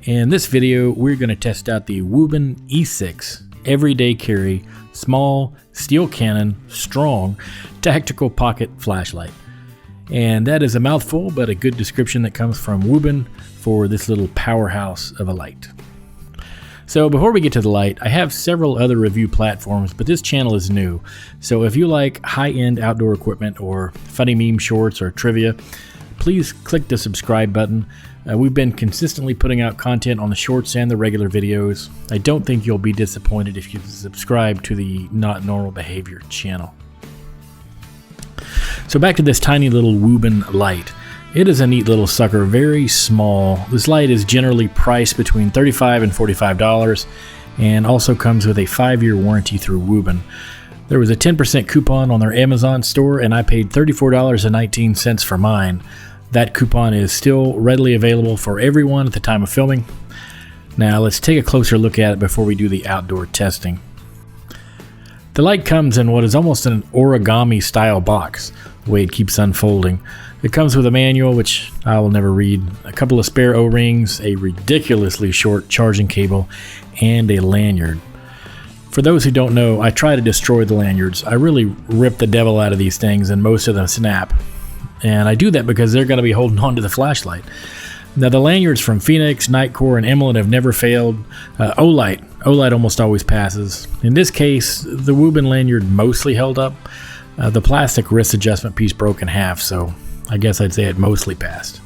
In this video, we're going to test out the WUBEN E6 Everyday Carry Small Steel Cannon Strong Tactical Pocket Flashlight. And that is a mouthful, but a good description that comes from WUBEN for this little powerhouse of a light. So before we get to the light, I have several other review platforms, but this channel is new. So if you like high-end outdoor equipment or funny meme shorts or trivia, please click the subscribe button. We've been consistently putting out content on the shorts and the regular videos. I don't think you'll be disappointed if you subscribe to the Not Normal Behavior channel. So back to this tiny little WUBEN light. It is a neat little sucker, very small. This light is generally priced between $35 and $45 and also comes with a 5-year warranty through WUBEN. There was a 10% coupon on their Amazon store and I paid $34.19 for mine. That coupon is still readily available for everyone at the time of filming. Now let's take a closer look at it before we do the outdoor testing. The light comes in what is almost an origami style box, the way it keeps unfolding. It comes with a manual, which I will never read, a couple of spare O-rings, a ridiculously short charging cable, and a lanyard. For those who don't know, I try to destroy the lanyards. I really rip the devil out of these things and most of them snap. And I do that because they're going to be holding on to the flashlight. Now the lanyards from Phoenix, Nightcore, and Emerald have never failed. Olight almost always passes. In this case, the WUBEN lanyard mostly held up. The plastic wrist adjustment piece broke in half, so I guess I'd say it mostly passed.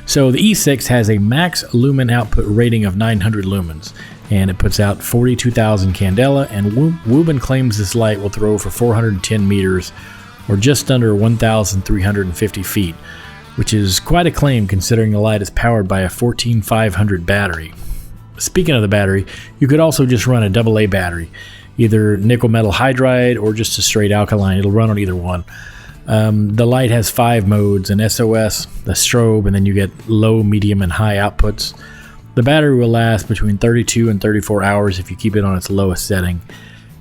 So the E6 has a max lumen output rating of 900 lumens, and it puts out 42,000 candela, and WUBEN claims this light will throw for 410 meters, or just under 1,350 feet, which is quite a claim considering the light is powered by a 14500 battery. Speaking of the battery, you could also just run a AA battery, either nickel metal hydride or just a straight alkaline. It'll run on either one. The light has 5 modes, an SOS, the strobe, and then you get low, medium, and high outputs. The battery will last between 32 and 34 hours if you keep it on its lowest setting.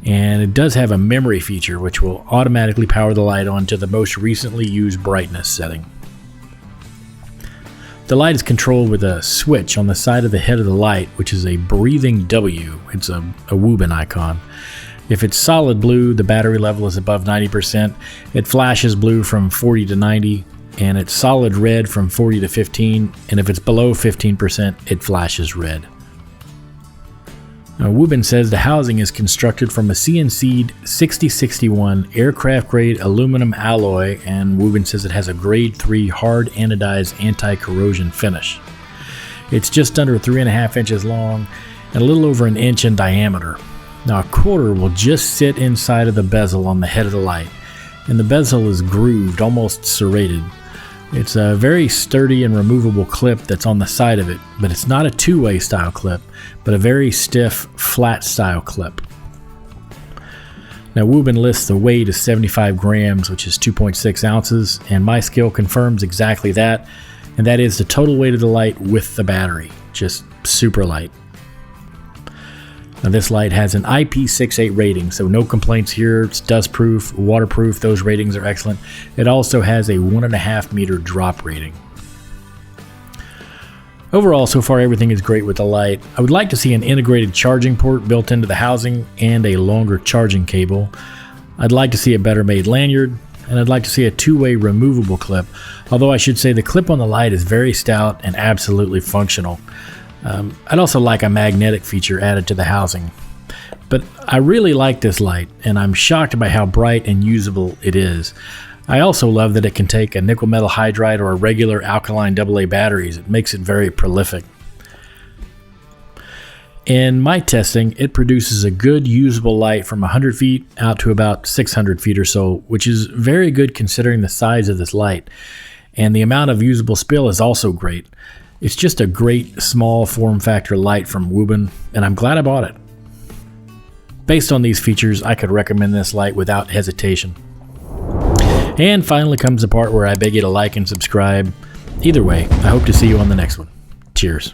And it does have a memory feature which will automatically power the light on to the most recently used brightness setting. The light is controlled with a switch on the side of the head of the light, which is a breathing W. It's a WUBEN icon. If it's solid blue, the battery level is above 90%. It flashes blue from 40 to 90, and it's solid red from 40 to 15, and if it's below 15%, it flashes red. Now, WUBEN says the housing is constructed from a CNC'd 6061 aircraft-grade aluminum alloy, and WUBEN says it has a grade 3 hard anodized anti-corrosion finish. It's just under 3.5 inches long and a little over an inch in diameter. Now, a quarter will just sit inside of the bezel on the head of the light, and the bezel is grooved, almost serrated. It's a very sturdy and removable clip that's on the side of it, but it's not a two-way style clip, but a very stiff, flat style clip. Now WUBEN lists the weight as 75 grams, which is 2.6 ounces, and my scale confirms exactly that, and that is the total weight of the light with the battery, just super light. Now this light has an IP68 rating, so no complaints here. It's dustproof, waterproof, those ratings are excellent. It also has a 1.5 meter drop rating. Overall, so far everything is great with the light. I would like to see an integrated charging port built into the housing and a longer charging cable. I'd like to see a better made lanyard, and I'd like to see a two-way removable clip, although I should say the clip on the light is very stout and absolutely functional. I'd also like a magnetic feature added to the housing. But I really like this light, and I'm shocked by how bright and usable it is. I also love that it can take a nickel metal hydride or a regular alkaline AA batteries. It makes it very prolific. In my testing, it produces a good usable light from 100 feet out to about 600 feet or so, which is very good considering the size of this light. And the amount of usable spill is also great. It's just a great small form factor light from WUBEN, and I'm glad I bought it. Based on these features, I could recommend this light without hesitation. And finally comes the part where I beg you to like and subscribe. Either way, I hope to see you on the next one. Cheers.